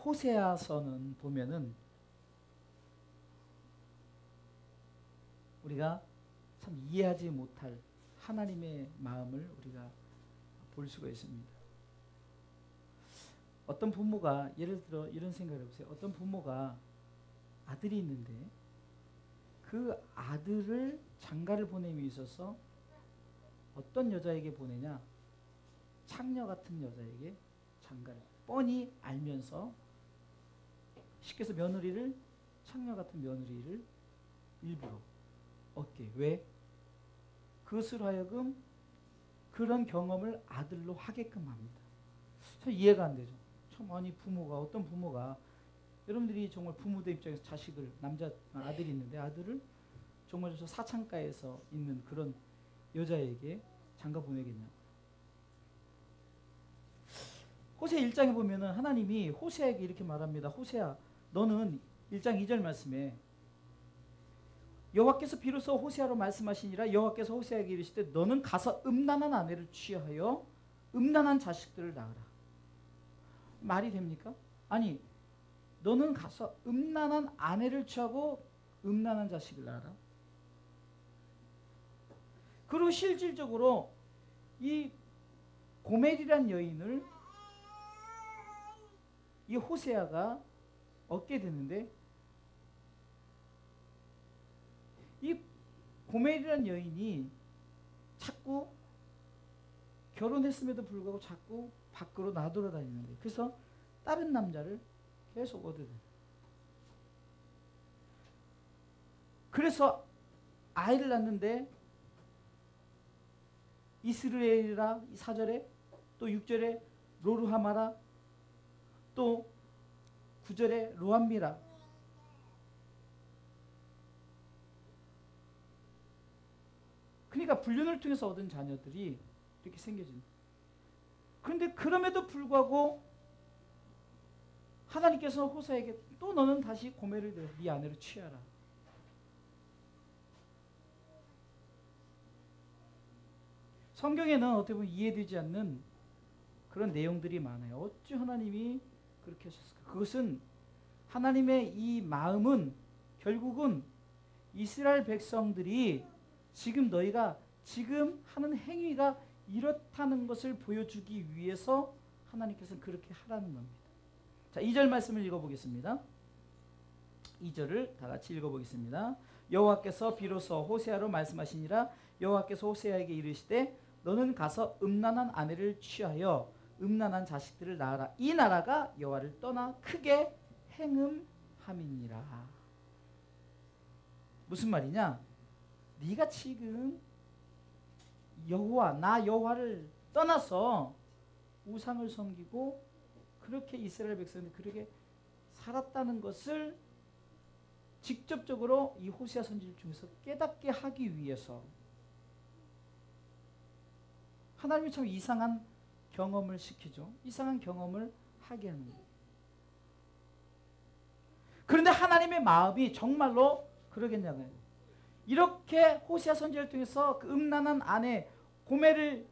호세아서는 보면은 우리가 참 이해하지 못할 하나님의 마음을 우리가 볼 수가 있습니다. 어떤 부모가, 예를 들어 이런 생각을 해보세요. 어떤 부모가 아들이 있는데 그 아들을 장가를 보냄에 있어서 어떤 여자에게 보내냐? 창녀 같은 여자에게 장가를, 뻔히 알면서, 쉽게 해서 며느리를, 창녀 같은 며느리를 일부러 얻게. 왜? 그것으로 하여금 그런 경험을 아들로 하게끔 합니다. 참 이해가 안 되죠. 참, 아니 부모가, 어떤 부모가, 여러분들이 정말 부모들 입장에서 자식을, 남자 아들이 있는데 아들을 정말 저 사창가에서 있는 그런 여자에게 장가 보내겠냐? 호세아 1장에 보면은 하나님이 호세아에게 이렇게 말합니다. 호세아, 너는 1장 2절 말씀에 여호와께서 비로소 호세아로 말씀하시니라. 여호와께서 호세아에게 이르시되 너는 가서 음란한 아내를 취하여 음란한 자식들을 낳으라. 말이 됩니까? 아니, 너는 가서 음란한 아내를 취하고 음란한 자식을 낳아라. 그리고 실질적으로 이 고멜이란 여인을 이 호세아가 얻게 되는데, 이 고멜이란 여인이 자꾸 결혼했음에도 불구하고 자꾸 밖으로 나돌아다니는 거예요. 그래서 다른 남자를 계속 얻어요. 그래서 아이를 낳는데 이스라엘이라 4절에, 또 6절에 로루하마라, 또 9절에 로암미라. 그러니까 불륜을 통해서 얻은 자녀들이 이렇게 생겨집니다. 그런데 그럼에도 불구하고 하나님께서 호세아에게 또 너는 다시 고멜을 들여 네 아내를 취하라. 성경에는 어떻게 보면 이해되지 않는 그런 내용들이 많아요. 어찌 하나님이 그렇게 하셨을까? 그것은 하나님의 이 마음은 결국은 이스라엘 백성들이 지금 너희가 지금 하는 행위가 이렇다는 것을 보여주기 위해서 하나님께서는 그렇게 하라는 겁니다. 자, 2절 말씀을 읽어보겠습니다. 2절을 다 같이 읽어보겠습니다. 여호와께서 비로소 호세아로 말씀하시니라. 여호와께서 호세아에게 이르시되 너는 가서 음란한 아내를 취하여 음란한 자식들을 낳아라. 이 나라가 여호와를 떠나 크게 행음함이니라. 무슨 말이냐? 네가 지금 여호와, 나 여호와를 떠나서 우상을 섬기고 그렇게 이스라엘 백성들이 그렇게 살았다는 것을 직접적으로 이 호세아 선지를 중에서 깨닫게 하기 위해서 하나님이 참 이상한 경험을 시키죠. 이상한 경험을 하게 하는 거예요. 그런데 하나님의 마음이 정말로 그러겠냐고요. 이렇게 호세아 선지를 통해서 그 음란한 아내 고멜을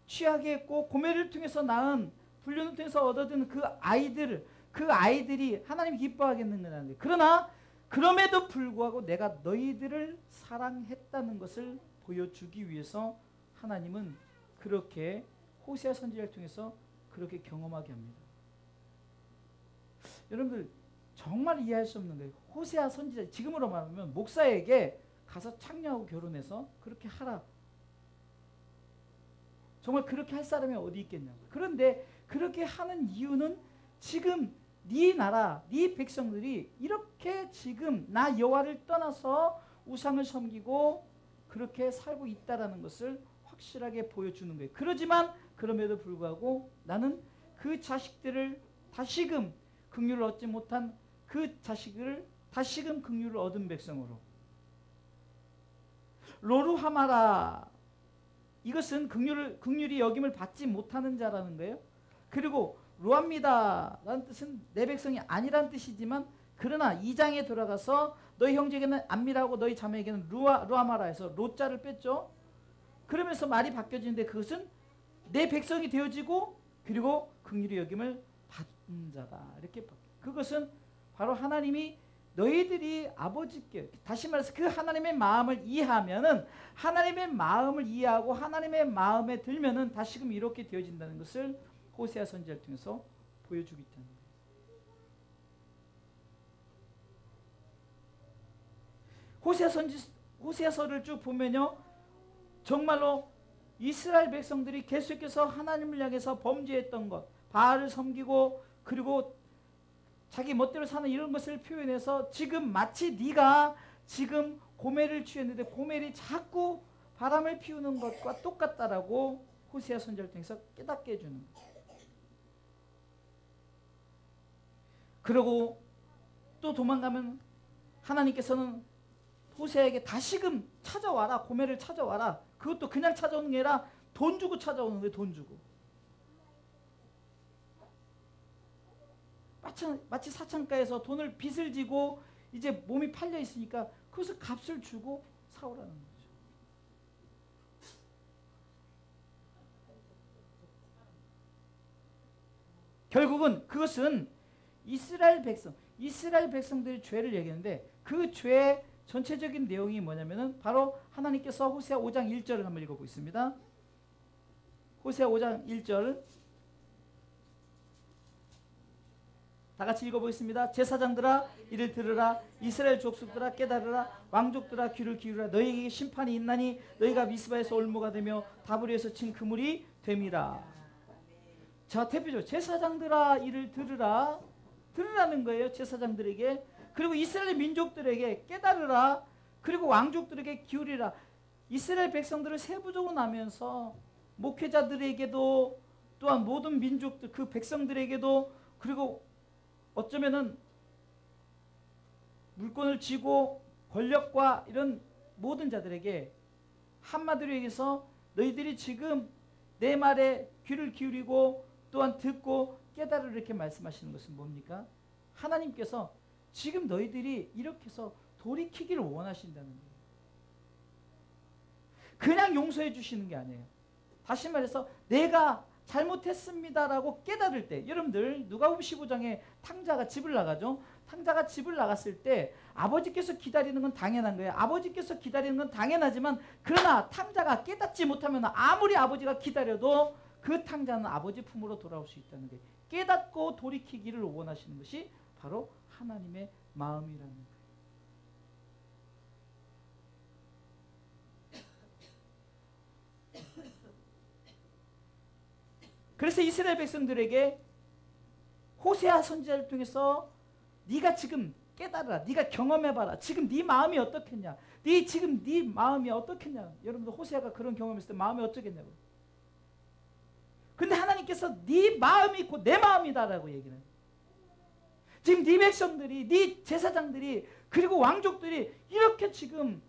취하게 했고, 고멜을 통해서 낳은, 불륜을 통해서 얻어든 그 아이들이 하나님이 기뻐하겠는가는 거예요. 그러나 그럼에도 불구하고 내가 너희들을 사랑했다는 것을 보여주기 위해서 하나님은 그렇게 호세아 선지자를 통해서 그렇게 경험하게 합니다. 여러분들 정말 이해할 수 없는 거예요. 호세아 선지자, 지금으로 말하면 목사에게 가서 창녀하고 결혼해서 그렇게 하라. 정말 그렇게 할 사람이 어디 있겠냐고. 그런데 그렇게 하는 이유는 지금 네 나라, 네 백성들이 이렇게 지금 나 여호와를 떠나서 우상을 섬기고 그렇게 살고 있다라는 것을 확실하게 보여주는 거예요. 그러지만 그럼에도 불구하고 나는 그 자식들을 다시금 긍휼을 얻지 못한 그 자식을 다시금 긍휼을 얻은 백성으로, 로루하마라, 이것은 긍휼이 여김을 받지 못하는 자라는 거예요. 그리고 로합니다 라는 뜻은 내 백성이 아니란 뜻이지만, 그러나 2장에 돌아가서 너희 형제에게는 안미라고 너희 자매에게는 루아마라 해서 로자를 뺐죠. 그러면서 말이 바뀌어지는데 그것은 내 백성이 되어지고 그리고 긍휼의 여김을 자다. 이렇게 그것은 바로 하나님이 너희들이 아버지께, 다시 말해서 그 하나님의 마음을 이해하면은, 하나님의 마음을 이해하고 하나님의 마음에 들면은 다시금 이렇게 되어진다는 것을 호세아 선지자를 통해서 보여주고 있다는 거예요. 호세아서를 쭉 보면요, 정말로 이스라엘 백성들이 계속해서 하나님을 향해서 범죄했던 것, 바알을 섬기고 그리고 자기 멋대로 사는 이런 것을 표현해서 지금 마치 네가 지금 고멜을 취했는데 고멜이 자꾸 바람을 피우는 것과 똑같다라고 호세아 선지자를 통해서 깨닫게 해주는 거예요. 그리고 또 도망가면 하나님께서는 호세아에게 다시금 찾아와라, 고멜을 찾아와라. 그것도 그냥 찾아오는 게 아니라 돈 주고 찾아오는 거예요. 돈 주고. 마치 사창가에서 돈을 빚을 지고 이제 몸이 팔려 있으니까 그것을 값을 주고 사오라는 거죠. 결국은 그것은 이스라엘 백성들의 죄를 얘기하는데, 그 죄의 전체적인 내용이 뭐냐면은 바로 하나님께서 호세아 5장 1절을 한번 읽어보겠습니다. 호세아 5장 1절 다 같이 읽어보겠습니다. 제사장들아 이를 들으라, 이스라엘 족속들아 깨달으라, 왕족들아 귀를 기울이라. 너희에게 심판이 있나니 너희가 미스바에서 올무가 되며 다브리에서 친 그물이 됨이라. 자, 대표적으로 제사장들아 이를 들으라, 들으라는 거예요. 제사장들에게. 그리고 이스라엘 민족들에게 깨달으라, 그리고 왕족들에게 기울이라. 이스라엘 백성들을 세부적으로 나면서 목회자들에게도, 또한 모든 민족들 그 백성들에게도, 그리고 어쩌면은 물건을 쥐고 권력과 이런 모든 자들에게 한마디로 얘기해서 너희들이 지금 내 말에 귀를 기울이고 또한 듣고 깨달으라 이렇게 말씀하시는 것은 뭡니까? 하나님께서 지금 너희들이 이렇게 해서 돌이키기를 원하신다는 거예요. 그냥 용서해 주시는 게 아니에요. 다시 말해서 내가 잘못했습니다라고 깨달을 때, 여러분들 누가복음 15장에 탕자가 집을 나가죠. 탕자가 집을 나갔을 때 아버지께서 기다리는 건 당연한 거예요. 아버지께서 기다리는 건 당연하지만, 그러나 탕자가 깨닫지 못하면 아무리 아버지가 기다려도 그 탕자는 아버지 품으로 돌아올 수 있다는 거예요. 깨닫고 돌이키기를 원하시는 것이 바로 하나님의 마음이라는 거예요. 그래서 이스라엘 백성들에게 호세아 선지자를 통해서 네가 지금 깨달아라, 네가 경험해봐라, 지금 네 마음이 어떻겠냐, 지금 네 마음이 어떻겠냐. 여러분들 호세아가 그런 경험했을 때 마음이 어쩌겠냐고. 근데 하나님께서 네 마음이 곧 내 마음이다라고 얘기를 해요. 지금 네 백성들이, 네 제사장들이, 그리고 왕족들이 이렇게 지금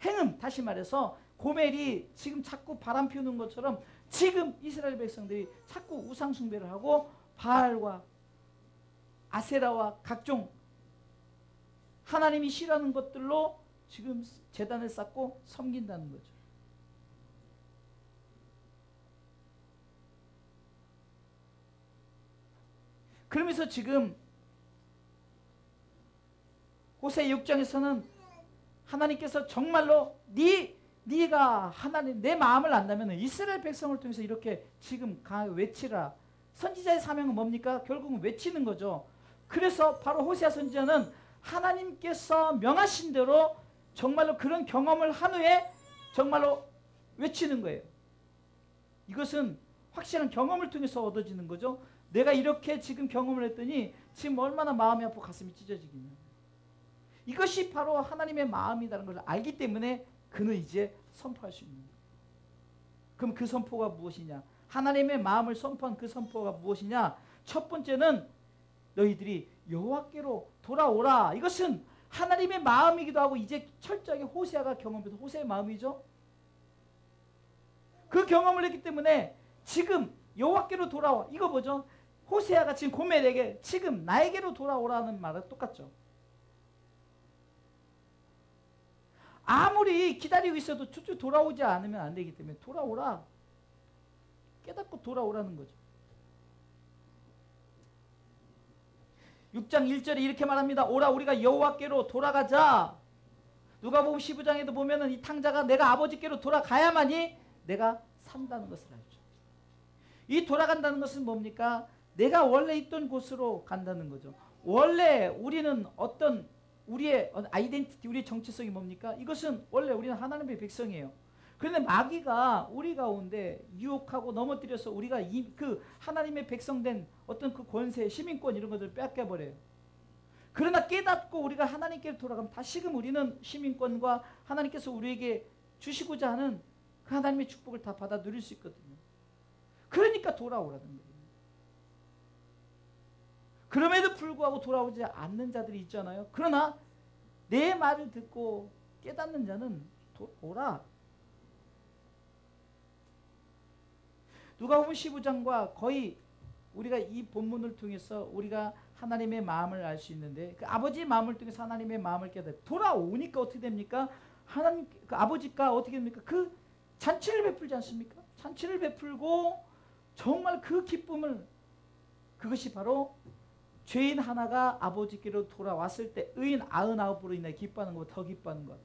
행음, 다시 말해서 고멜이 지금 자꾸 바람 피우는 것처럼 지금 이스라엘 백성들이 자꾸 우상 숭배를 하고 바알과 아세라와 각종 하나님이 싫어하는 것들로 지금 제단을 쌓고 섬긴다는 거죠. 그러면서 지금 호세 6장에서는 하나님께서 정말로 네가 하나님 내 마음을 안다면 이스라엘 백성을 통해서 이렇게 지금 외치라. 선지자의 사명은 뭡니까? 결국은 외치는 거죠. 그래서 바로 호세아 선지자는 하나님께서 명하신 대로 정말로 그런 경험을 한 후에 정말로 외치는 거예요. 이것은 확실한 경험을 통해서 얻어지는 거죠. 내가 이렇게 지금 경험을 했더니 지금 얼마나 마음이 아프고 가슴이 찢어지겠냐. 이것이 바로 하나님의 마음이라는 것을 알기 때문에 그는 이제 선포할 수 있는 거예요. 그럼 그 선포가 무엇이냐? 하나님의 마음을 선포한 그 선포가 무엇이냐? 첫 번째는 너희들이 여호와께로 돌아오라. 이것은 하나님의 마음이기도 하고 이제 철저하게 호세아가 경험해서 호세의 마음이죠. 그 경험을 했기 때문에 지금 여호와께로 돌아와. 이거 뭐죠? 호세아가 지금 고멜에게 지금 나에게로 돌아오라는 말은 똑같죠. 아무리 기다리고 있어도 쭉쭉 돌아오지 않으면 안 되기 때문에 돌아오라. 깨닫고 돌아오라는 거죠. 6장 1절에 이렇게 말합니다. 오라 우리가 여호와께로 돌아가자. 누가복음 15장에도 보면은 이 탕자가 내가 아버지께로 돌아가야만이 내가 산다는 것을 알죠. 이 돌아간다는 것은 뭡니까? 내가 원래 있던 곳으로 간다는 거죠. 원래 우리는 어떤 우리의 아이덴티티, 우리의 정체성이 뭡니까? 이것은 원래 우리는 하나님의 백성이에요. 그런데 마귀가 우리 가운데 유혹하고 넘어뜨려서 우리가 그 하나님의 백성된 어떤 그 권세, 시민권 이런 것들을 뺏겨버려요. 그러나 깨닫고 우리가 하나님께 돌아가면 다시금 우리는 시민권과 하나님께서 우리에게 주시고자 하는 그 하나님의 축복을 다 받아 누릴 수 있거든요. 그러니까 돌아오라는 거예요. 그럼에도 불구하고 돌아오지 않는 자들이 있잖아요. 그러나 내 말을 듣고 깨닫는 자는 오라. 누가복음 15장과 거의 우리가 이 본문을 통해서 우리가 하나님의 마음을 알 수 있는데 그 아버지의 마음을 통해서 하나님의 마음을 깨닫 돌아오니까 어떻게 됩니까? 하나님 그 아버지가 어떻게 됩니까? 그 잔치를 베풀지 않습니까? 잔치를 베풀고 정말 그 기쁨을 그것이 바로 죄인 하나가 아버지께로 돌아왔을 때 의인 99으로 인해 기뻐하는 것보다 더 기뻐하는 것.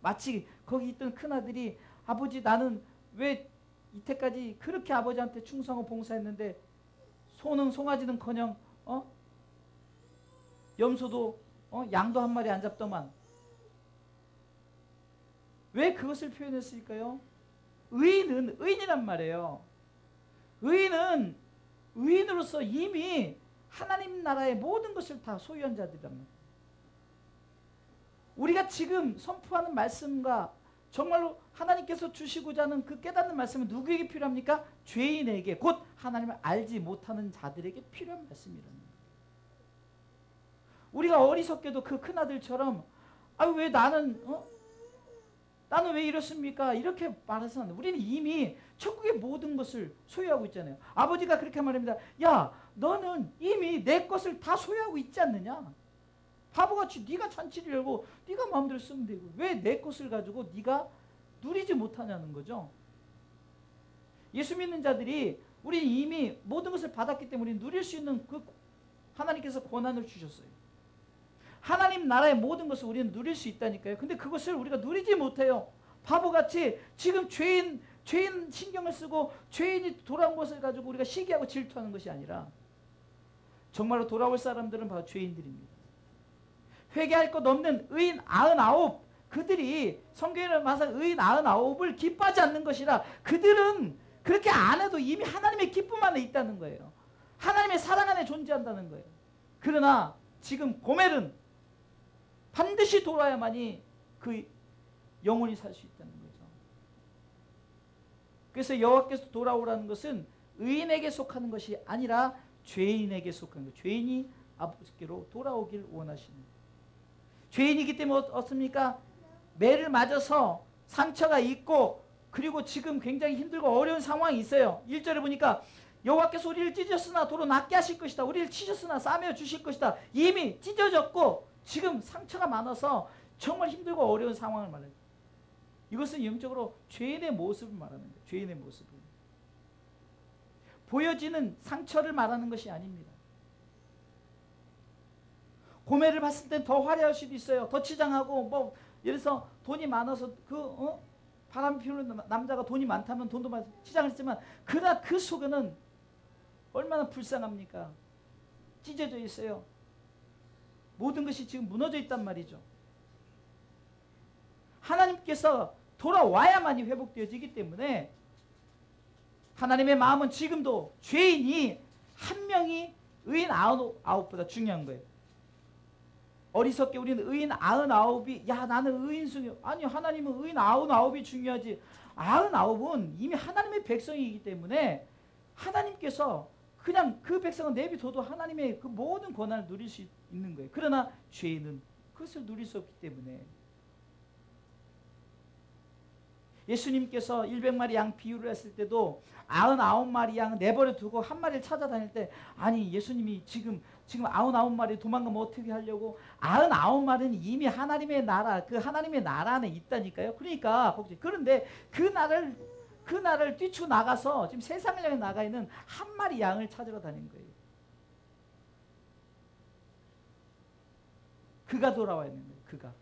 마치 거기 있던 큰아들이 아버지 나는 왜 이때까지 그렇게 아버지한테 충성하고 봉사했는데 소는 송아지는커녕 염소도 양도 한 마리 안 잡더만. 왜 그것을 표현했을까요? 의인은 의인이란 말이에요. 의인은 의인으로서 이미 하나님 나라의 모든 것을 다 소유한 자들이란 말이에요. 우리가 지금 선포하는 말씀과 정말로 하나님께서 주시고자 하는 그 깨닫는 말씀은 누구에게 필요합니까? 죄인에게, 곧 하나님을 알지 못하는 자들에게 필요한 말씀이라는 거예요. 우리가 어리석게도 그 큰아들처럼 왜 나는 왜 이렇습니까? 이렇게 말해서는 우리는 이미 천국의 모든 것을 소유하고 있잖아요. 아버지가 그렇게 말합니다. 야, 너는 이미 내 것을 다 소유하고 있지 않느냐? 바보같이 네가 잔치를 열고 네가 마음대로 쓰면 되고 왜 내 것을 가지고 네가 누리지 못하냐는 거죠. 예수 믿는 자들이 우리 이미 모든 것을 받았기 때문에 누릴 수 있는 그 하나님께서 권한을 주셨어요. 하나님 나라의 모든 것을 우리는 누릴 수 있다니까요. 근데 그것을 우리가 누리지 못해요. 바보같이 지금 죄인 신경을 쓰고 죄인이 돌아온 것을 가지고 우리가 시기하고 질투하는 것이 아니라 정말로 돌아올 사람들은 바로 죄인들입니다. 회개할 것 없는 의인 99 그들이 성경에는 항상 의인 99을 기뻐하지 않는 것이라 그들은 그렇게 안 해도 이미 하나님의 기쁨 안에 있다는 거예요. 하나님의 사랑 안에 존재한다는 거예요. 그러나 지금 고멜은 반드시 돌아야만이 그 영혼이 살 수 있다는 거죠. 그래서 여호와께서 돌아오라는 것은 의인에게 속하는 것이 아니라 죄인에게 속하는 거예요. 죄인이 아버지께로 돌아오길 원하시는 거예요. 죄인이기 때문에 어떻습니까? 매를 맞아서 상처가 있고 그리고 지금 굉장히 힘들고 어려운 상황이 있어요. 1절에 보니까 여호와께서 우리를 찢었으나 도로 낫게 하실 것이다. 우리를 치셨으나 싸매어 주실 것이다. 이미 찢어졌고 지금 상처가 많아서 정말 힘들고 어려운 상황을 말해요. 이것은 영적으로 죄인의 모습을 말하는 거예요. 죄인의 모습을. 보여지는 상처를 말하는 것이 아닙니다. 고멜을 봤을 땐 더 화려할 수도 있어요. 더 치장하고 예를 들어서 돈이 많아서 바람 피우는 남자가 돈이 많다면 돈도 많아서 치장을 했지만 그러나 그 속에는 얼마나 불쌍합니까? 찢어져 있어요. 모든 것이 지금 무너져 있단 말이죠. 하나님께서 돌아와야만이 회복되어지기 때문에 하나님의 마음은 지금도 죄인이 한 명이 의인 99보다 중요한 거예요. 어리석게 우리는 의인 99이 나는 의인 중요 아니 하나님은 의인 99이 중요하지. 99은 이미 하나님의 백성이기 때문에 하나님께서 그냥 그 백성은 내비둬도 하나님의 그 모든 권한을 누릴 수 있는 거예요. 그러나 죄인은 그것을 누릴 수 없기 때문에 예수님께서 100마리 양 비유를 했을 때도 99마리 양 내버려 두고 한 마리를 찾아다닐 때 아니 예수님이 지금 99마리 도망가면 어떻게 하려고 99마리는 이미 하나님의 나라 그 하나님의 나라 안에 있다니까요. 그러니까 그런데 그 나라를 뛰쳐 나가서 지금 세상을 향해 나가 있는 한 마리 양을 찾으러 다닌 거예요. 그가 돌아와야 되는 거예요. 그가.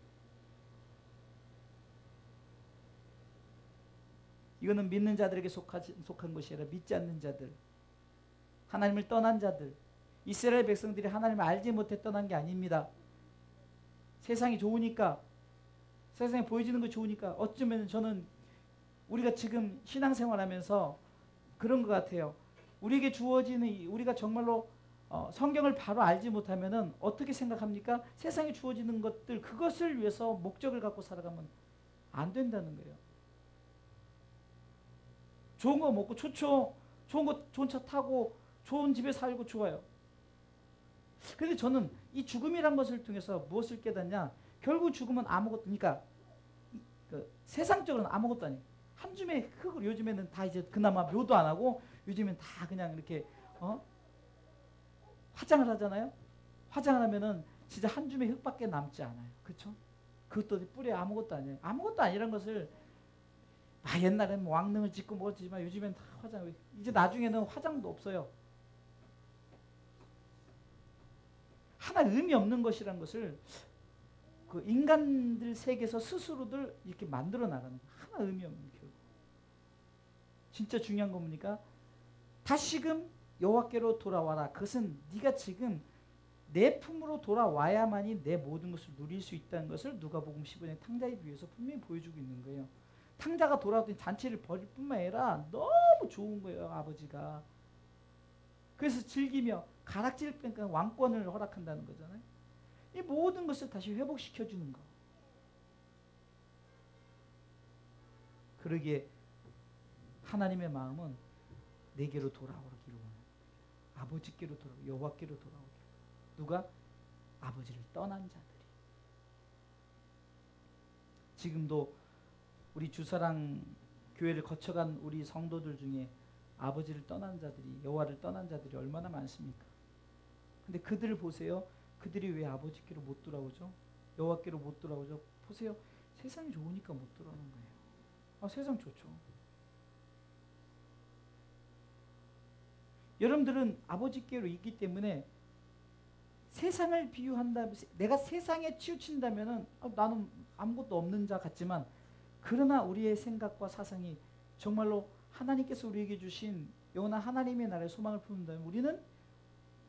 이거는 믿는 자들에게 속한 것이 아니라 믿지 않는 자들, 하나님을 떠난 자들, 이스라엘 백성들이 하나님을 알지 못해 떠난 게 아닙니다. 세상이 좋으니까, 세상에 보여지는 거 좋으니까. 어쩌면 저는 우리가 지금 신앙생활하면서 그런 것 같아요. 우리에게 주어지는, 우리가 정말로 성경을 바로 알지 못하면은 어떻게 생각합니까? 세상에 주어지는 것들, 그것을 위해서 목적을 갖고 살아가면 안 된다는 거예요. 좋은 거 먹고 좋죠. 좋은 차 타고 좋은 집에 살고 좋아요. 그런데 저는 이 죽음이란 것을 통해서 무엇을 깨닫냐? 결국 죽음은 아무것도, 그러니까 세상적으로는 아무것도 아니에요. 한 줌의 흙을, 요즘에는 다 이제 그나마 묘도 안 하고 요즘엔 다 그냥 이렇게 화장을 하잖아요. 화장을 하면은 진짜 한 줌의 흙밖에 남지 않아요. 그렇죠? 그것도 뿌리에 아무것도 아니에요. 아무것도 아니란 것을, 옛날에는 뭐 왕릉을 짓고 뭐지만 요즘엔 다 화장, 이제 나중에는 화장도 없어요. 하나 의미 없는 것이란 것을 그 인간들 세계에서 스스로들 이렇게 만들어 나가는 거예요. 하나 의미 없는, 결국. 진짜 중요한 건 뭡니까? 다시금 여호와께로 돌아와라. 그것은 네가 지금 내 품으로 돌아와야만이 내 모든 것을 누릴 수 있다는 것을 누가복음 15장 탕자에 비유해서 분명히 보여주고 있는 거예요. 탕자가 돌아왔더니 잔치를 벌일 뿐만 아니라 너무 좋은 거예요, 아버지가. 그래서 즐기며 가락지를 빼니까 왕권을 허락한다는 거잖아요. 이 모든 것을 다시 회복시켜주는 거. 그러기에 하나님의 마음은 내게로 돌아오기를 원합니다. 아버지께로 돌아오고 여호와께로 돌아오기를. 누가? 아버지를 떠난 자들이. 지금도 우리 주사랑 교회를 거쳐간 우리 성도들 중에 아버지를 떠난 자들이, 여호와를 떠난 자들이 얼마나 많습니까? 근데 그들을 보세요. 그들이 왜 아버지께로 못 돌아오죠? 여호와께로 못 돌아오죠? 보세요. 세상이 좋으니까 못 돌아오는 거예요. 세상 좋죠. 여러분들은 아버지께로 있기 때문에 세상을 비유한다면, 내가 세상에 치우친다면 나는 아무것도 없는 자 같지만, 그러나 우리의 생각과 사상이 정말로 하나님께서 우리에게 주신 영원한 하나님의 나라의 소망을 품는다면 우리는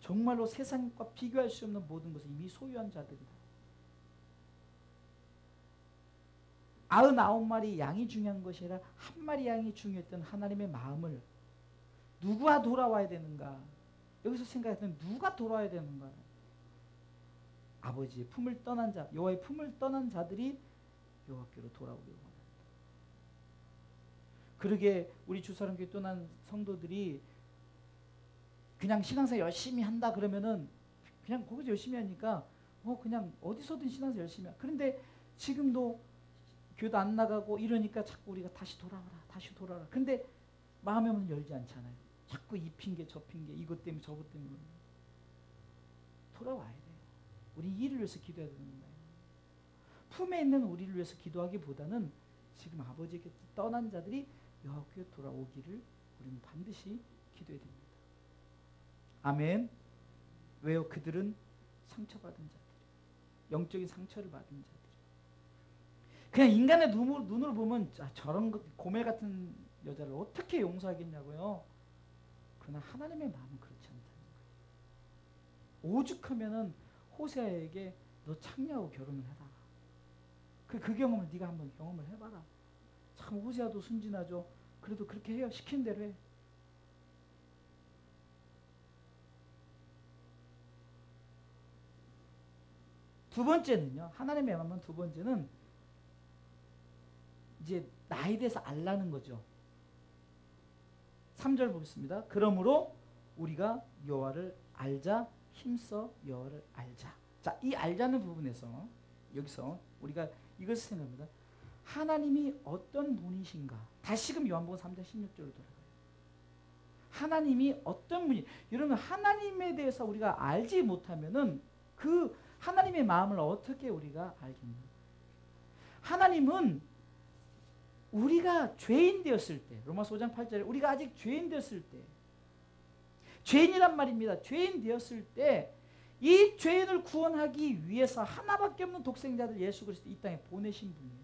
정말로 세상과 비교할 수 없는 모든 것을 이미 소유한 자들이다. 99마리 양이 중요한 것이 아니라 한 마리 양이 중요했던 하나님의 마음을, 누가 돌아와야 되는가? 여기서 생각했던 누가 돌아와야 되는가? 아버지의 품을 떠난 자, 여호와의 품을 떠난 자들이 여호와께로 돌아오기를 원합니다. 그러게 우리 주사랑교회 떠난 성도들이 그냥 신앙생활 열심히 한다 그러면은 그냥 거기서 열심히 하니까 그냥 어디서든 신앙생활 열심히 하. 그런데 지금도 교회도 안 나가고 이러니까 자꾸 우리가 다시 돌아와라, 다시 돌아와라. 근데 마음의 문을 열지 않잖아요. 자꾸 이 핑계 저 핑계, 이것 때문에 저것 때문에. 돌아와야 돼요. 우리 이를 위해서 기도해야 되는 거예요. 품에 있는 우리를 위해서 기도하기보다는 지금 아버지에게 떠난 자들이 여호와께 돌아오기를 우리는 반드시 기도해야 됩니다. 아멘. 왜요? 그들은 상처받은 자들, 영적인 상처를 받은 자들. 그냥 인간의 눈으로 보면 저런 고멜 같은 여자를 어떻게 용서하겠냐고요. 그러나 하나님의 마음은 그렇지 않다는 거예요. 오죽하면은 호세아에게 너 창녀하고 결혼을 해라. 그 경험을 네가 한번 경험을 해봐라. 참 호세아도 순진하죠. 그래도 그렇게 해요. 시킨 대로 해. 두 번째는요. 하나님의 마음은 두 번째는 이제 나에 대해서 알라는 거죠. 3절 보겠습니다. 그러므로 우리가 여호와를 알자, 힘써 여호와를 알자. 자, 이 알자는 부분에서 여기서 우리가 이것을 생각합니다. 하나님이 어떤 분이신가? 다시금 요한복음 3장 16절로 돌아가요. 하나님이 어떤 분이, 여러분 하나님에 대해서 우리가 알지 못하면은 그 하나님의 마음을 어떻게 우리가 알겠냐? 하나님은 우리가 죄인 되었을 때, 로마서 5장 8절에 우리가 아직 죄인 되었을 때, 죄인이란 말입니다. 죄인 되었을 때 이 죄인을 구원하기 위해서 하나밖에 없는 독생자를 예수 그리스도 이 땅에 보내신 분이에요.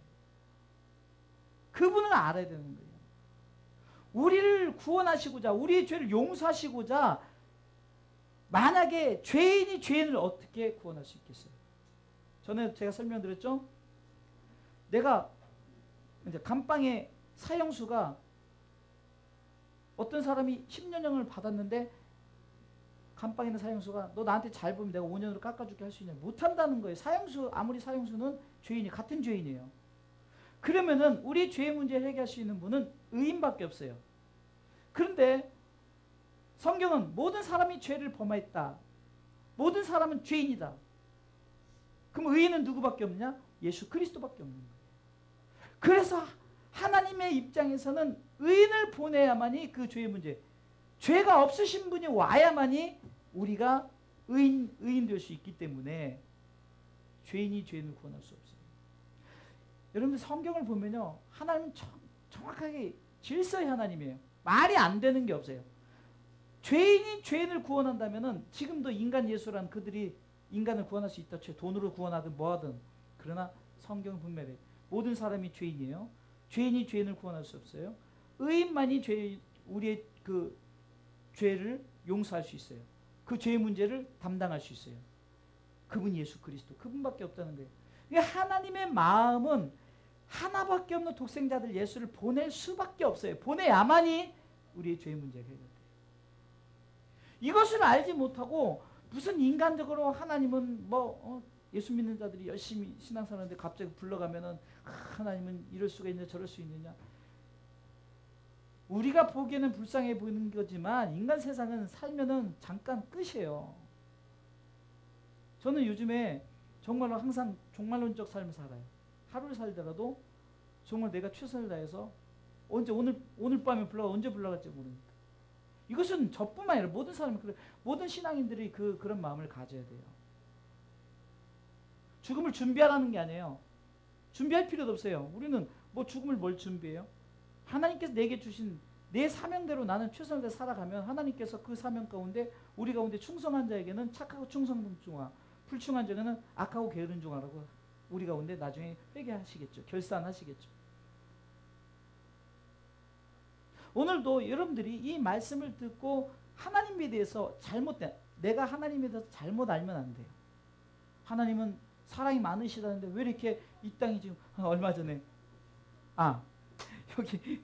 그분을 알아야 되는 거예요. 우리를 구원하시고자, 우리의 죄를 용서하시고자, 만약에 죄인이 죄인을 어떻게 구원할 수 있겠어요? 전에 제가 설명드렸죠? 내가 이제 감방의 사형수가 어떤 사람이 10년형을 받았는데 감방에 있는 사형수가 너 나한테 잘 보면 내가 5년으로 깎아줄게 할 수 있냐? 못한다는 거예요. 사형수, 아무리 사형수는 죄인이 같은 죄인이에요. 그러면은 우리 죄 문제를 해결할 수 있는 분은 의인밖에 없어요. 그런데 성경은 모든 사람이 죄를 범하였다. 모든 사람은 죄인이다. 그럼 의인은 누구밖에 없냐? 예수 그리스도밖에 없는 거예요. 그래서 하나님의 입장에서는 의인을 보내야만이 그 죄의 문제, 죄가 없으신 분이 와야만이 우리가 의인 될 수 있기 때문에 죄인이 죄인을 구원할 수 없어요. 여러분들 성경을 보면요, 하나님은 정확하게 질서의 하나님이에요. 말이 안 되는 게 없어요. 죄인이 죄인을 구원한다면은 지금도 인간 예수란 그들이 인간을 구원할 수 있다. 돈으로 구원하든 뭐하든. 그러나 성경은 분명해. 모든 사람이 죄인이에요. 죄인이 죄인을 구원할 수 없어요. 의인만이 우리의 그 죄를 용서할 수 있어요. 그 죄의 문제를 담당할 수 있어요. 그분 예수 그리스도. 그분밖에 없다는 거예요. 그러니까 하나님의 마음은 하나밖에 없는 독생자들 예수를 보낼 수밖에 없어요. 보내야만이 우리의 죄의 문제가 해결돼요. 이것을 알지 못하고 무슨 인간적으로 하나님은 예수 믿는 자들이 열심히 신앙생활하는데 갑자기 불러가면은 하나님은 이럴 수가 있냐 저럴 수 있느냐. 우리가 보기에는 불쌍해 보이는 거지만 인간 세상은 살면은 잠깐 끝이에요. 저는 요즘에 정말로 항상 종말론적 삶을 살아요. 하루를 살더라도 정말 내가 최선을 다해서 언제 오늘 밤에 언제 불러갈지 모르니까. 이것은 저뿐만 아니라 모든 사람이 모든 신앙인들이 그런 마음을 가져야 돼요. 죽음을 준비하라는 게 아니에요. 준비할 필요도 없어요. 우리는 죽음을 뭘 준비해요? 하나님께서 내게 주신 내 사명대로 나는 최선을 다해 살아가면 하나님께서 그 사명 가운데 우리 가운데 충성한 자에게는 착하고 충성된 중화, 불충한 자에게는 악하고 게으른 중화라고 우리 가운데 나중에 회개하시겠죠. 결산하시겠죠. 오늘도 여러분들이 이 말씀을 듣고 하나님에 대해서 내가 하나님에 대해서 잘못 알면 안 돼요. 하나님은 사랑이 많으시다는데 왜 이렇게 이 땅이 지금 얼마 전에 여기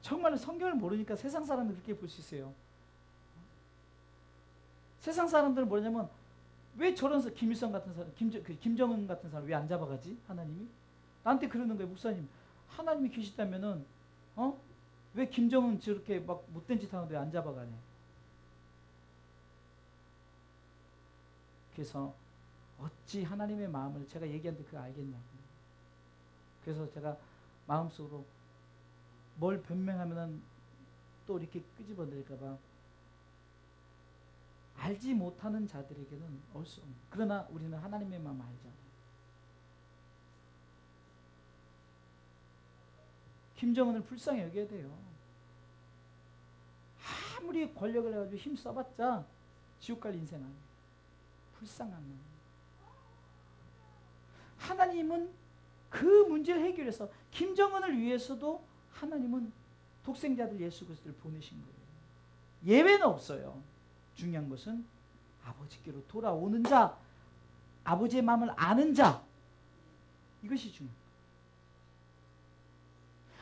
정말로 성경을 모르니까 세상 사람들 그렇게 볼 수 있어요. 세상 사람들은 뭐냐면 왜 저런 김일성 같은 사람, 김정은 같은 사람 왜 안 잡아가지? 하나님이 나한테 그러는 거예요. 목사님, 하나님이 계시다면은 왜 김정은 저렇게 막 못된 짓 하는데 안 잡아가네? 그래서 어찌 하나님의 마음을 제가 얘기하는데 그거 알겠냐고. 그래서 제가 마음속으로 뭘 변명하면은 또 이렇게 끄집어낼까봐 알지 못하는 자들에게는 올 수 없는. 그러나 우리는 하나님의 마음 알잖아요. 김정은을 불쌍히 여겨야 돼요. 아무리 권력을 해가지고 힘 써봤자 지옥 갈 인생 아니에요. 불쌍한 마음. 하나님은 그 문제를 해결해서 김정은을 위해서도 하나님은 독생자들 예수 그리스도를 보내신 거예요. 예외는 없어요. 중요한 것은 아버지께로 돌아오는 자, 아버지의 마음을 아는 자, 이것이 중요해요.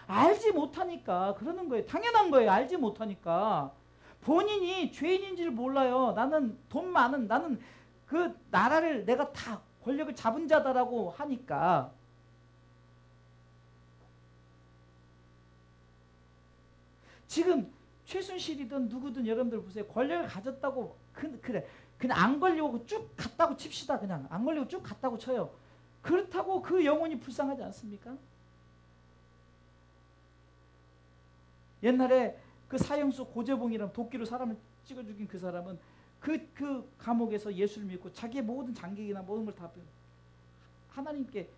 알지 못하니까 그러는 거예요. 당연한 거예요. 알지 못하니까. 본인이 죄인인지를 몰라요. 나는 돈 많은, 나는 그 나라를 내가 다 권력을 잡은 자다라고 하니까. 지금 최순실이든 누구든 여러분들 보세요. 권력을 가졌다고 그래. 그냥 안 걸리고 쭉 갔다고 칩시다. 그냥 안 걸리고 쭉 갔다고 쳐요. 그렇다고 그 영혼이 불쌍하지 않습니까? 옛날에 그 사형수 고재봉이랑 도끼로 사람을 찍어 죽인 그 사람은 그 감옥에서 예수를 믿고 자기의 모든 장기이나 모든 걸 다 하나님께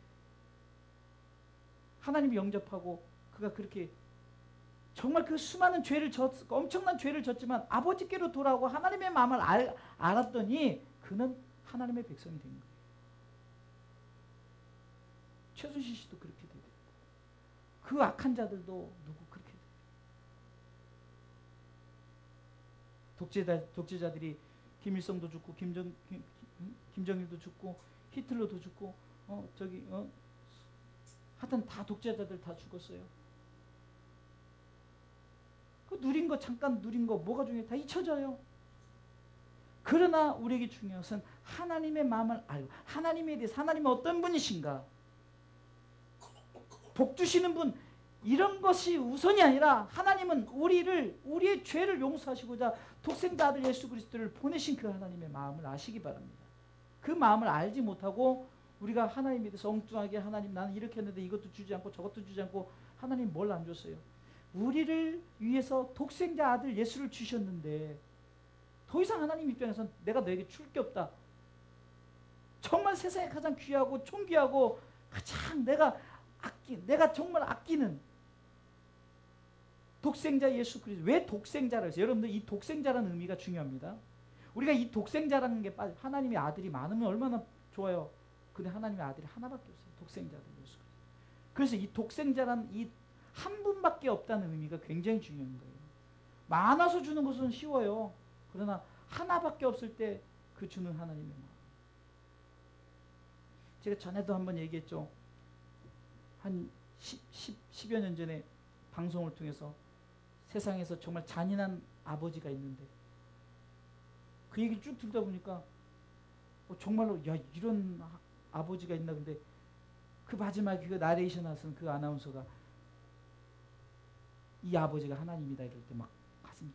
하나님을 영접하고 그가 그렇게 정말 그 수많은 엄청난 죄를 졌지만 아버지께로 돌아오고 하나님의 마음을 알았더니 그는 하나님의 백성이 된 거예요. 최순실 씨도 그렇게 돼요. 그 악한 자들도 누구 그렇게 돼요. 독재자들이 김일성도 죽고 김정일도 죽고 히틀러도 죽고 하여튼 다 독재자들 다 죽었어요. 그 누린 거 잠깐 누린 거 뭐가 중요해? 다 잊혀져요. 그러나 우리에게 중요한 것은 하나님의 마음을 알고 하나님에 대해서 하나님은 어떤 분이신가? 복 주시는 분 이런 것이 우선이 아니라 하나님은 우리의 죄를 용서하시고자 독생자 아들 예수 그리스도를 보내신 그 하나님의 마음을 아시기 바랍니다. 그 마음을 알지 못하고 우리가 하나님에 대해서 엉뚱하게 하나님 나는 이렇게 했는데 이것도 주지 않고 저것도 주지 않고 하나님 뭘 안 줬어요? 우리를 위해서 독생자 아들 예수를 주셨는데 더 이상 하나님 입장에서는 내가 너에게 줄 게 없다. 정말 세상에 가장 귀하고 존귀하고 가장 내가 정말 아끼는 독생자 예수 그리스도. 왜 독생자를 했어요? 여러분들 이 독생자라는 의미가 중요합니다. 우리가 이 독생자라는 게 하나님의 아들이 많으면 얼마나 좋아요. 근데 하나님의 아들이 하나밖에 없어요. 독생자 아들 예수 그리스도. 그래서 이 독생자라는 이 한 분밖에 없다는 의미가 굉장히 중요한 거예요. 많아서 주는 것은 쉬워요. 그러나 하나밖에 없을 때 그 주는 하나님의 마음. 제가 전에도 한번 얘기했죠. 한 10여 년 전에 방송을 통해서 세상에서 정말 잔인한 아버지가 있는데 그 얘기를 쭉 듣다 보니까 정말로 야 이런 아버지가 있나. 근데 그 마지막에 그 나레이션 하신 그 아나운서가 이 아버지가 하나님이다 이럴 때 막 가슴이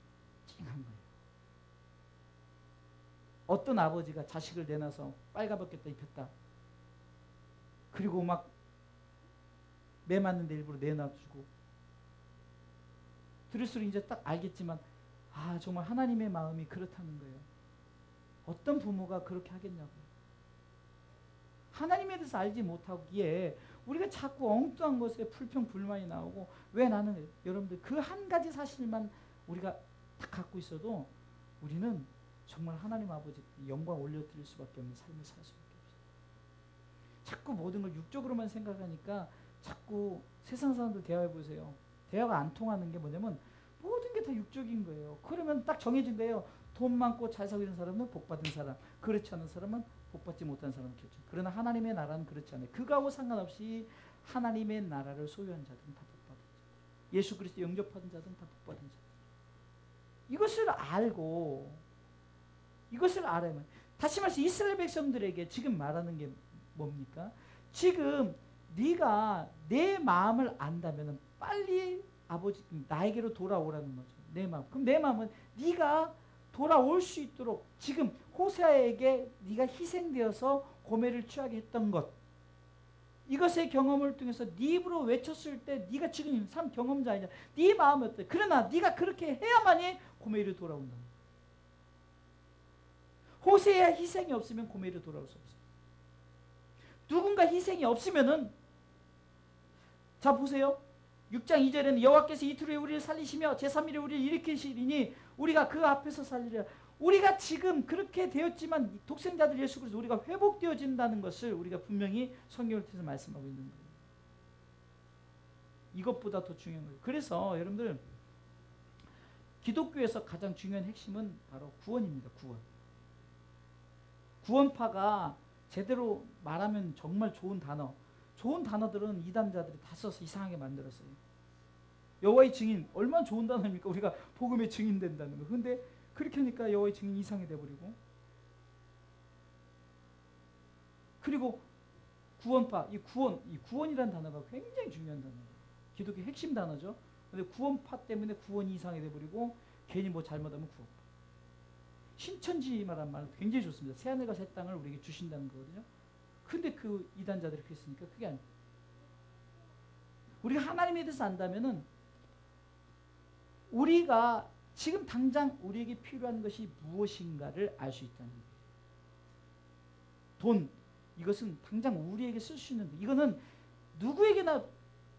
찡한 거예요. 어떤 아버지가 자식을 내놔서 빨가벗겼다 입혔다. 그리고 막 매 맞는데 일부러 내놔주고. 들을수록 이제 딱 알겠지만 정말 하나님의 마음이 그렇다는 거예요. 어떤 부모가 그렇게 하겠냐고요. 하나님에 대해서 알지 못하기에 우리가 자꾸 엉뚱한 것에 불평 불만이 나오고 왜 나는 여러분들 그 한 가지 사실만 우리가 딱 갖고 있어도 우리는 정말 하나님 아버지 영광 올려드릴 수밖에 없는 삶을 살 수밖에 없어요. 자꾸 모든 걸 육적으로만 생각하니까 자꾸 세상 사람들 대화해 보세요. 대화가 안 통하는 게 뭐냐면 모든 게 다 육적인 거예요. 그러면 딱 정해진 거예요. 돈 많고 잘 사고 있는 사람은 복 받은 사람, 그렇지 않은 사람은 복 받지 못한 사람 결정. 그러나 하나님의 나라는 그렇지 않아요. 그거하고 상관없이 하나님의 나라를 소유한 자들은 다 복 받은 자. 예수 그리스도 영접받은 자들은 다 복 받은 자. 이것을 알고 이것을 알아야만. 다시 말해서 이스라엘 백성들에게 지금 말하는 게 뭡니까? 지금 네가 내 마음을 안다면 빨리 아버지 나에게로 돌아오라는 거죠. 내 마음. 그럼 내 마음은 네가 돌아올 수 있도록 지금 호세아에게 네가 희생되어서 고매를 취하게 했던 것, 이것의 경험을 통해서 네 입으로 외쳤을 때 네가 지금 참 경험자 아니냐. 네 마음이 어때? 그러나 네가 그렇게 해야만이 고멜이 돌아온다. 호세아의 희생이 없으면 고멜이 돌아올 수 없어요. 누군가 희생이 없으면은 자 보세요. 6장 2절에는 여호와께서 이틀 후에 우리를 살리시며 제3일에 우리를 일으키시리니 우리가 그 앞에서 살리리라. 우리가 지금 그렇게 되었지만 독생자들 예수 그리스도 우리가 회복되어진다는 것을 우리가 분명히 성경을 통해서 말씀하고 있는 거예요. 이것보다 더 중요한 거예요. 그래서 여러분들 기독교에서 가장 중요한 핵심은 바로 구원입니다. 구원. 구원파가 제대로 말하면 정말 좋은 단어들은 이단자들이 다 써서 이상하게 만들었어요. 여호와의 증인 얼마나 좋은 단어입니까? 우리가 복음의 증인 된다는 거. 근데 그렇게 하니까 여호와의 증인 이상이 돼버리고. 그리고 구원파, 이 구원이라는 단어가 굉장히 중요한 단어예요. 기독교 핵심 단어죠. 근데 구원파 때문에 구원이 이상이 돼버리고 괜히 뭐 잘못하면 구원파. 신천지라는 말은 굉장히 좋습니다. 새하늘과 새 땅을 우리에게 주신다는 거거든요. 근데 그 이단자들이 그렇게 했으니까 그게 아니에요. 우리가 하나님에 대해서 안다면은 우리가 지금 당장 우리에게 필요한 것이 무엇인가를 알 수 있다는 거예요. 돈, 이것은 당장 우리에게 쓸 수 있는, 이거는 누구에게나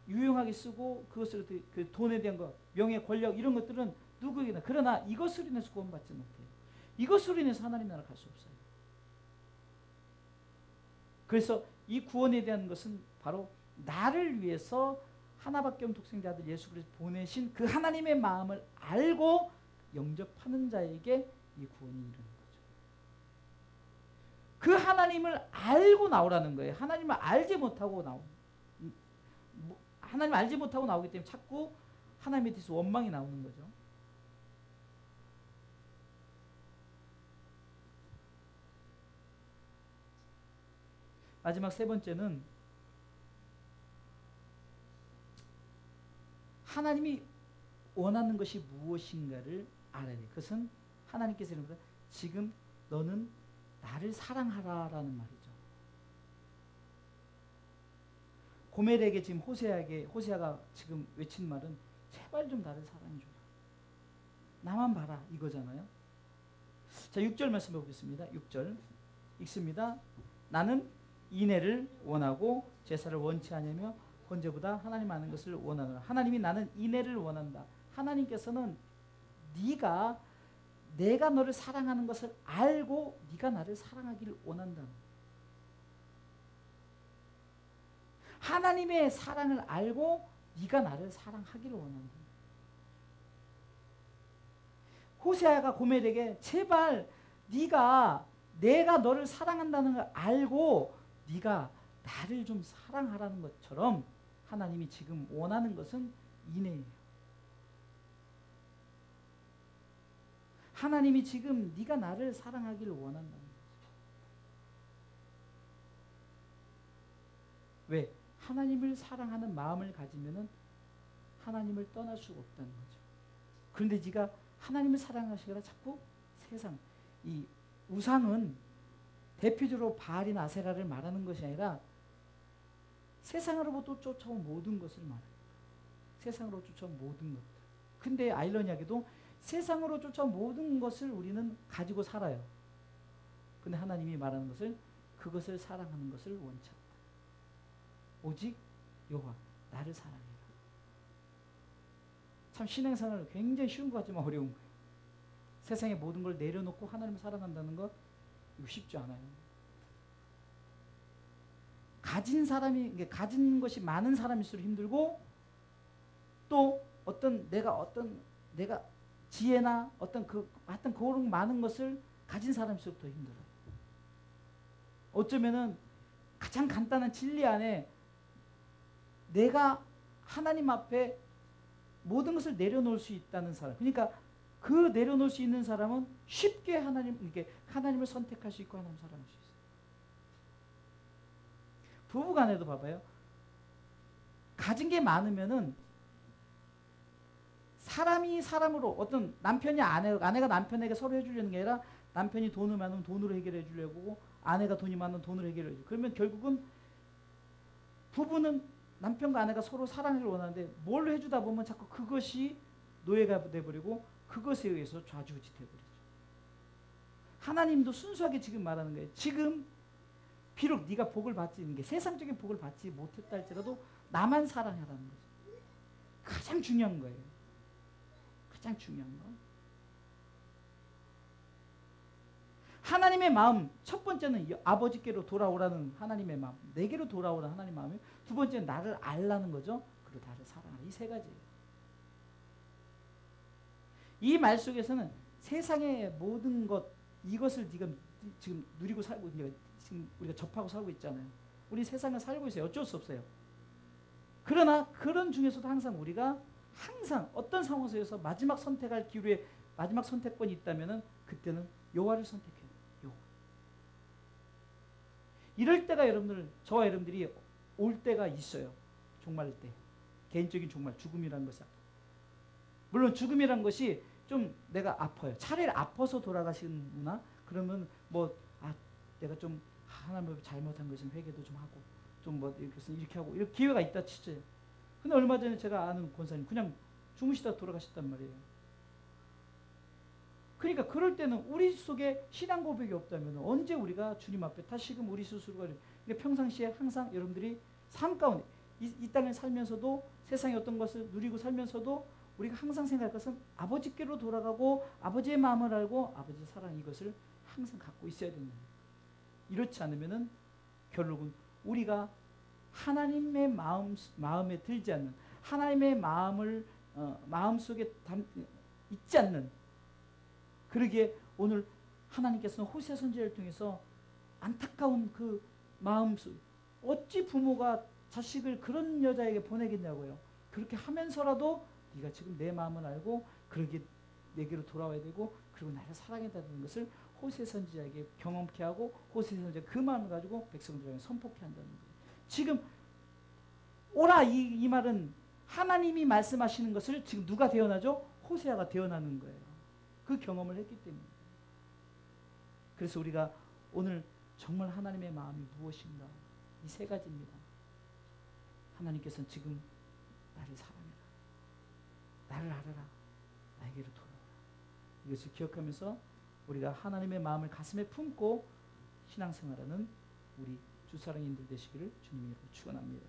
유용하게 쓰고 그것을 그 돈에 대한 것, 명예, 권력 이런 것들은 누구에게나. 그러나 이것으로 인해서 구원받지 못해요. 이것으로 인해서 하나님 나라 갈 수 없어요. 그래서 이 구원에 대한 것은 바로 나를 위해서 하나밖에 없는 독생자 아들 예수 그리스도 보내신 그 하나님의 마음을 알고 영접하는 자에게 이 구원이 이르는 거죠. 그 하나님을 알고 나오라는 거예요. 하나님을 알지 못하고 하나님을 알지 못하고 나오기 때문에 자꾸 하나님에 대해서 원망이 나오는 거죠. 마지막 세 번째는 하나님이 원하는 것이 무엇인가를 알아야 돼요. 그것은 하나님께서 이릅니다. 지금 너는 나를 사랑하라라는 말이죠. 고멜에게 지금 호세아가 지금 외친 말은 제발 좀 나를 사랑해줘라. 나만 봐라 이거잖아요. 자, 6절 말씀 보겠습니다. 6절 읽습니다. 나는 인애를 원하고 제사를 원치 않으며 번제보다 하나님 아는 것을 원하노라. 하나님이 나는 인애를 원한다. 하나님께서는 내가 너를 사랑하는 것을 알고 네가 나를 사랑하기를 원한다. 하나님의 사랑을 알고 네가 나를 사랑하기를 원한다. 호세아가 고멜에게 제발 내가 너를 사랑한다는 걸 알고 네가 나를 좀 사랑하라는 것처럼 하나님이 지금 원하는 것은 인애예요. 하나님이 지금 네가 나를 사랑하기를 원한다는 거죠. 왜? 하나님을 사랑하는 마음을 가지면은 하나님을 떠날 수가 없다는 거죠. 그런데 네가 하나님을 사랑하시거나 자꾸 세상, 이 우상은 대표적으로 바알이나 아세라를 말하는 것이 아니라 세상으로부터 쫓아온 모든 것을 말해요. 세상으로 쫓아온 모든 것들. 근데 아이러니하게도 세상으로 쫓아온 모든 것을 우리는 가지고 살아요. 근데 하나님이 말하는 것을 그것을 사랑하는 것을 원치 않다. 오직 여호와 나를 사랑해라. 참 신앙생활은 굉장히 쉬운 것 같지만 어려운 거예요. 세상의 모든 걸 내려놓고 하나님을 사랑한다는 것 이거 쉽지 않아요. 가진 것이 많은 사람일수록 힘들고 또 내가 지혜나 하여튼 그런 많은 것을 가진 사람일수록 더 힘들어요. 어쩌면은 가장 간단한 진리 안에 내가 하나님 앞에 모든 것을 내려놓을 수 있다는 사람. 그러니까 그 내려놓을 수 있는 사람은 쉽게 하나님을 선택할 수 있고 하나님을 사랑할 수 있어요. 부부간에도 봐봐요. 가진 게 많으면은 사람이 사람으로 어떤 남편이 아내가 남편에게 서로 해주려는 게 아니라 남편이 돈을 많으면 돈으로 해결해 주려고 아내가 돈이 많으면 돈으로 해결해 주고 그러면 결국은 부부는 남편과 아내가 서로 사랑을 원하는데 뭘 해주다 보면 자꾸 그것이 노예가 돼버리고 그것에 의해서 좌지우지 돼버리죠. 하나님도 순수하게 지금 말하는 거예요. 지금 비록 네가 복을 받지 게 세상적인 복을 받지 못했다 할지라도 나만 사랑하라는 거죠. 가장 중요한 거예요. 가장 중요한 거. 하나님의 마음 첫 번째는 아버지께로 돌아오라는 하나님의 마음, 내게로 돌아오라는 하나님의 마음이 두 번째는 나를 알라는 거죠. 그리고 나를 사랑하라. 이 세 가지예요. 이 말 속에서는 세상의 모든 것 이것을 지금 누리고 살고 지금 우리가 접하고 살고 있잖아요. 우리 세상을 살고 있어요. 어쩔 수 없어요. 그러나 그런 중에서도 항상 우리가 어떤 상황에서 마지막 선택할 기회에 마지막 선택권이 있다면은 그때는 여호와를 선택해요. 여호와. 이럴 때가 저와 여러분들이 올 때가 있어요. 종말 때. 개인적인 종말, 죽음이라는 것이. 물론 죽음이라는 것이 좀 내가 아파요. 차라리 아파서 돌아가시는구나. 그러면 내가 좀 하나님 잘못한 것은 회개도 좀 하고 좀 이렇게 하고 이렇게 기회가 있다 치죠. 근데 얼마 전에 제가 아는 권사님 그냥 주무시다 돌아가셨단 말이에요. 그러니까 그럴 때는 우리 속에 신앙 고백이 없다면 언제 우리가 주님 앞에 다시금 우리 스스로가 평상시에 항상 여러분들이 삶 가운데 이 땅을 살면서도 세상의 어떤 것을 누리고 살면서도 우리가 항상 생각할 것은 아버지께로 돌아가고 아버지의 마음을 알고 아버지의 사랑 이것을 항상 갖고 있어야 된다. 이렇지 않으면은 결국은 우리가 하나님의 마음에 들지 않는, 하나님의 마음을 마음속에 있지 않는, 그러기에 오늘 하나님께서는 호세 선지자를 통해서 안타까운 그 마음속, 어찌 부모가 자식을 그런 여자에게 보내겠냐고요. 그렇게 하면서라도 네가 지금 내 마음을 알고 그러게 내게로 돌아와야 되고 그리고 나를 사랑한다는 것을 호세 선지자에게 경험케 하고, 호세 선지자가 그 마음을 가지고 백성들에게 선포케 한다는 거예요. 지금 오라 이 말은 하나님이 말씀하시는 것을 지금 누가 대언하죠? 호세아가 대언하는 거예요. 그 경험을 했기 때문에. 그래서 우리가 오늘 정말 하나님의 마음이 무엇인가, 이 세 가지입니다. 하나님께서는 지금 나를 사랑해라, 나를 알아라, 나에게로 돌아오라. 이것을 기억하면서 우리가 하나님의 마음을 가슴에 품고 신앙생활하는 우리 주사랑인들 되시기를 주님의 이름으로 축원합니다.